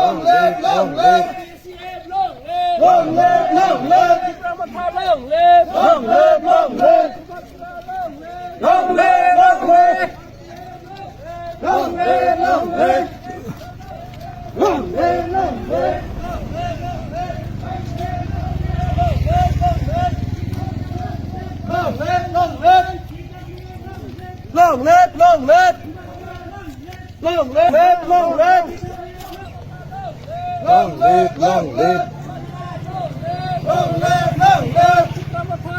Long live, long live. Long live, long live. Long live, long live. Long live, long live. Long live, long live. Long live, long live. Long live, long live. Long live, long live. Long live, long live. Long live, long live. Long live, long live.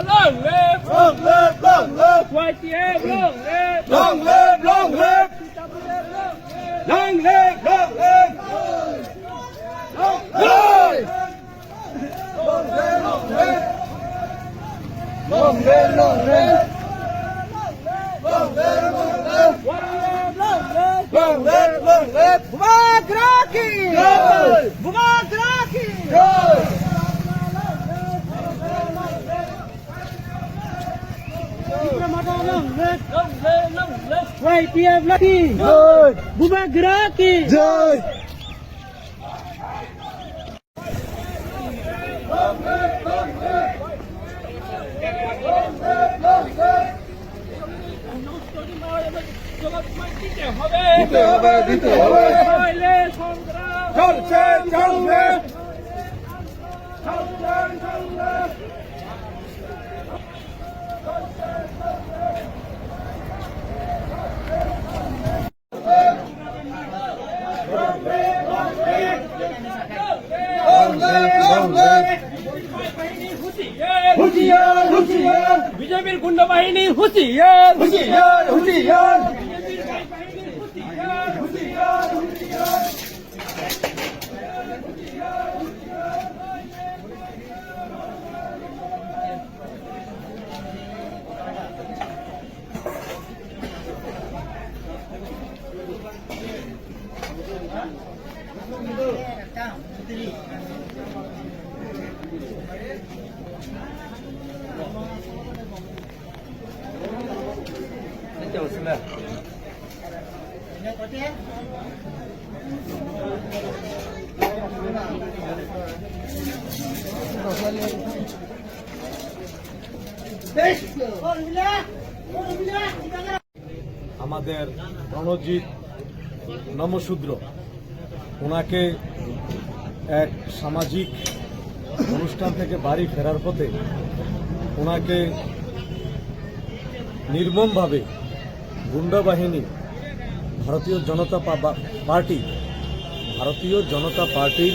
Long live, long live, long live. YTF, long live. Long live, long live. Long live, long live. Long live. Long live, long live. Long live, long live. Long live, long live. Long live, long live. Bumag Rocky! Jai! Bumag Rocky! Jai! YPF Lucky! Jai! Bumag Rocky! Jai! দিতে হবে, দিতে হবে। চলছে, চলবে। হুঁশিয়ার, হুঁশিয়ার। বিজেপির গুন্ডা বাহিনী হুঁশিয়ার! হুঁশিয়ার, হুঁশিয়ার। আমাদের রণজিৎ নমশূদ্র ওনাকে এক সামাজিক অনুষ্ঠান থেকে বাড়ি ফেরার পথে ওনাকে নির্মমভাবে গুন্ডা বাহিনী ভারতীয় জনতা পার্টির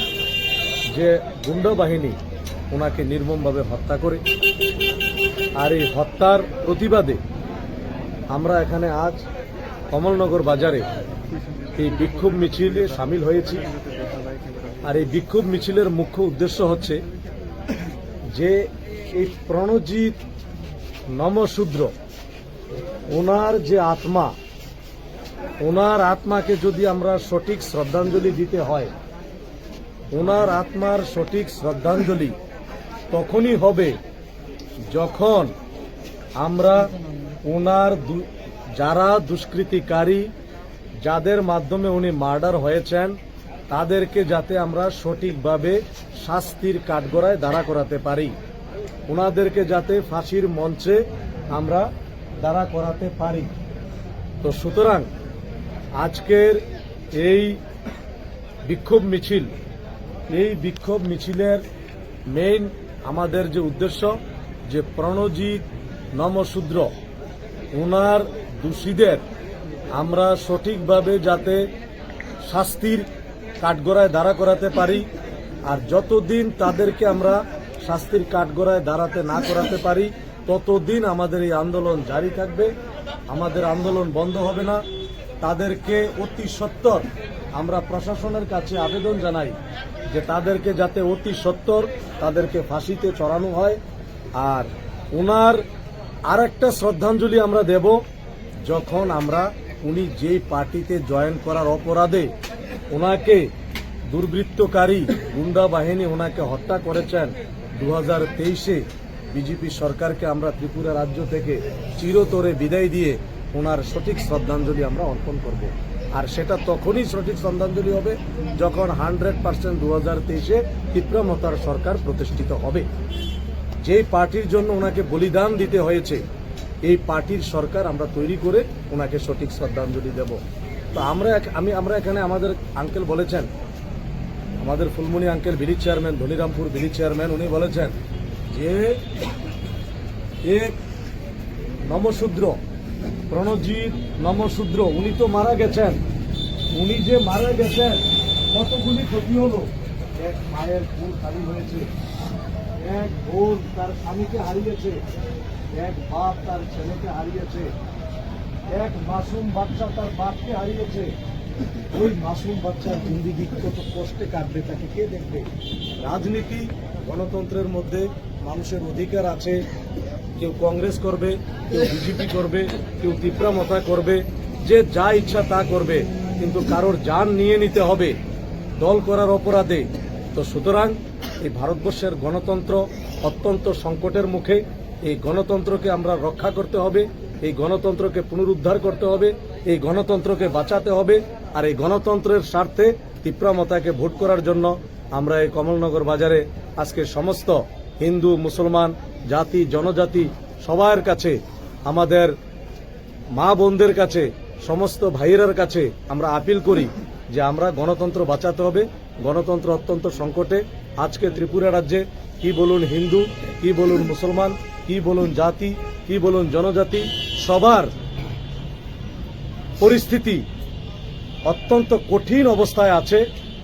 যে গুন্ডা বাহিনী ওনাকে নির্মমভাবে হত্যা করে। আর এই হত্যার প্রতিবাদে আমরা এখানে আজ কমলনগর বাজারে এই বিক্ষোভ মিছিলে সামিল হয়েছি। আর এই বিক্ষোভ মিছিলের মুখ্য উদ্দেশ্য হচ্ছে যে এই প্রণজিৎ নমশূদ্র ওনার যে আত্মা, ওনার আত্মাকে যদি আমরা সঠিক শ্রদ্ধাঞ্জলি দিতে হয়, ওনার আত্মার সঠিক শ্রদ্ধাঞ্জলি তখনই হবে যখন আমরা ওনার যারা দুষ্কৃতিকারী, যাদের মাধ্যমে উনি মার্ডার হয়েছেন, তাদেরকে যাতে আমরা সঠিকভাবে শাস্তির কাঠগড়ায় দাঁড়া করাতে পারি, ওনাদেরকে যাতে ফাঁসির মঞ্চে আমরা দাঁড়া করাতে পারি। তো সুতরাং আজকের এই বিক্ষোভ মিছিলের মেইন আমাদের যে উদ্দেশ্য যে প্রণজিৎ নমশূদ্র ওনার দোষীদের আমরা সঠিকভাবে যাতে শাস্তির কাঠগড়ায় দাঁড়া করাতে পারি। আর যতদিন তাদেরকে আমরা শাস্তির কাঠগড়ায় দাঁড়াতে না করাতে পারি ততদিন আমাদের এই আন্দোলন জারি থাকবে, আমাদের আন্দোলন বন্ধ হবে না। তাদেরকে অতি সত্বর আমরা প্রশাসনের কাছে আবেদন জানাই যে তাদেরকে যাতে অতি সত্বর তাদেরকে ফাঁসিতে চড়ানো হয়। আর ওনার আরেকটা শ্রদ্ধাঞ্জলি আমরা দেব যখন উনি যেই পার্টিতে জয়েন করার অপরাধে ওনাকে দুর্বৃত্তকারী গুন্ডা বাহিনী ওনাকে হত্যা করেছেন 2023-এ বিজেপি সরকারকে আমরা ত্রিপুরা রাজ্য থেকে চিরতরে বিদায় দিয়ে ওনার সঠিক শ্রদ্ধাঞ্জলি আমরা অর্পণ করব। আর সেটা তখনই সঠিক শ্রদ্ধাঞ্জলি হবে যখন 100% 2023-এ তীব্রমতার সরকার প্রতিষ্ঠিত হবে। যেই পার্টির জন্য ওনাকে বলিদান দিতে হয়েছে, এই পার্টির সরকার আমরা তৈরি করে ওনাকে সঠিক শ্রদ্ধাঞ্জলি দেব। তো আমরা এখানে আমাদের আঙ্কেল বলেছেন, আমাদের Phulmoni uncle village chairman, Dhanirampur village chairman, উনি বলেছেন যে এক নমশূদ্র, প্রণজিৎ নমশূদ্র, উনি তো মারা গেছেন। উনি যে মারা গেছেন কতগুলি ক্ষতি হলো। এক মায়ের ফুল খালি হয়েছে, এক বোন তার স্বামীকে হারিয়েছে, এক বাপ তার ছেলেকে হারিয়েছে, এক মাসুম বাচ্চা তার বাপকে হারিয়েছে। ওই মাসুম বাচ্চার জিন্দিগি কত কষ্টে কাটবে, তাকে কে দেখবে? রাজনীতি, গণতন্ত্রের মধ্যে মানুষের অধিকার আছে। কেউ কংগ্রেস করবে, কেউ বিজেপি করবে, কেউ তীব্রমতা করবে, যে যা ইচ্ছা তা করবে, কিন্তু কারোর জান নিয়ে নিতে হবে দল করার অপরাধে। তো সুতরাং এই ভারতবর্ষের গণতন্ত্র অত্যন্ত সংকটের মুখে। এই গণতন্ত্রকে আমরা রক্ষা করতে হবে, এই গণতন্ত্রকে পুনরুদ্ধার করতে হবে, এই গণতন্ত্রকে বাঁচাতে হবে। আর এই গণতন্ত্রের স্বার্থে তীব্রমতাকে ভোট করার জন্য আমরা এই কমলনগর বাজারে আজকে সমস্ত হিন্দু, মুসলমান, জাতি, জনজাতি সবার কাছে, আমাদের মা বোনদের কাছে, সমস্ত ভাইয়েরার কাছে আমরা আপিল করি যে আমরা গণতন্ত্র বাঁচাতে হবে। গণতন্ত্র অত্যন্ত সংকটে। আজকে ত্রিপুরা রাজ্যে কি বলুন হিন্দু, কি বলুন মুসলমান, কি বলুন জাতি, কি বলুন জনজাতি, সবার পরিস্থিতি অত্যন্ত কঠিন অবস্থায় আছে।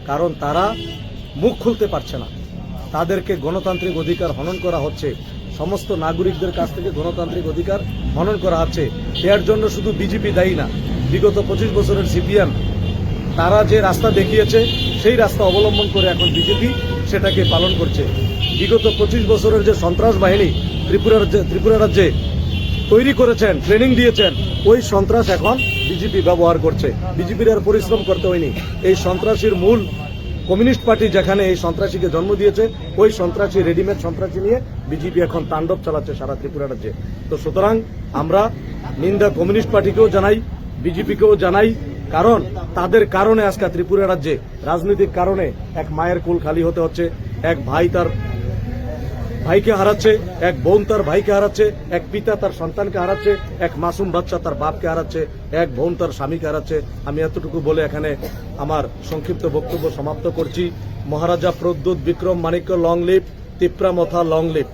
কারণ তারা মুখ খুলতে পারছে না। তাদেরকে গণতান্ত্রিক অধিকার হনন করা হচ্ছে, সমস্ত নাগরিকদের কাছ থেকে গণতান্ত্রিক অধিকার হনন করা হচ্ছে। এর জন্য শুধু বিজেপি দায়ী না, বিগত 25 বছরের সিপিএম তারা যে রাস্তা দেখিয়েছে সেই রাস্তা অবলম্বন করে এখন বিজেপি সেটাকে পালন করছে। বিগত 25 বছরের যে সন্ত্রাস বাহিনী ত্রিপুরা রাজ্যে তৈরি করেছেন, ট্রেনিং দিয়েছেন, ওই সন্ত্রাস এখন বিজেপি ব্যবহার করছে। বিজেপির আর পরিশ্রম করতে হয়নি। এই সন্ত্রাসীর মূল কমিউনিস্ট পার্টি যেখানে এই সন্ত্রাসীকে জন্ম দিয়েছে, ওই সন্ত্রাসী, রেডিমেড সন্ত্রাসী নিয়ে বিজেপি এখন তাণ্ডব চালাচ্ছে সারা ত্রিপুরা রাজ্যে। তো সুতরাং আমরা নিন্দা কমিউনিস্ট পার্টিকেও জানাই, বিজেপিকেও জানাই। কারণ তাদের কারণে আজকে ত্রিপুরা রাজ্যে রাজনৈতিক কারণে এক মায়ের কোল খালি হতে হচ্ছে, এক ভাই তার ভাইকে হারাচ্ছে, এক বোন তার ভাইকে হারাচ্ছে, এক পিতা তার সন্তানকে হারাচ্ছে, এক মাসুম বাচ্চা তার বাপকে হারাচ্ছে, এক বোন তার স্বামীকে হারাচ্ছে। আমি এতটুকু বলে এখানে আমার সংক্ষিপ্ত বক্তব্য সমাপ্ত করছি। Maharaja Pradyot Bikram Manikya long live, Tipra Motha long leave.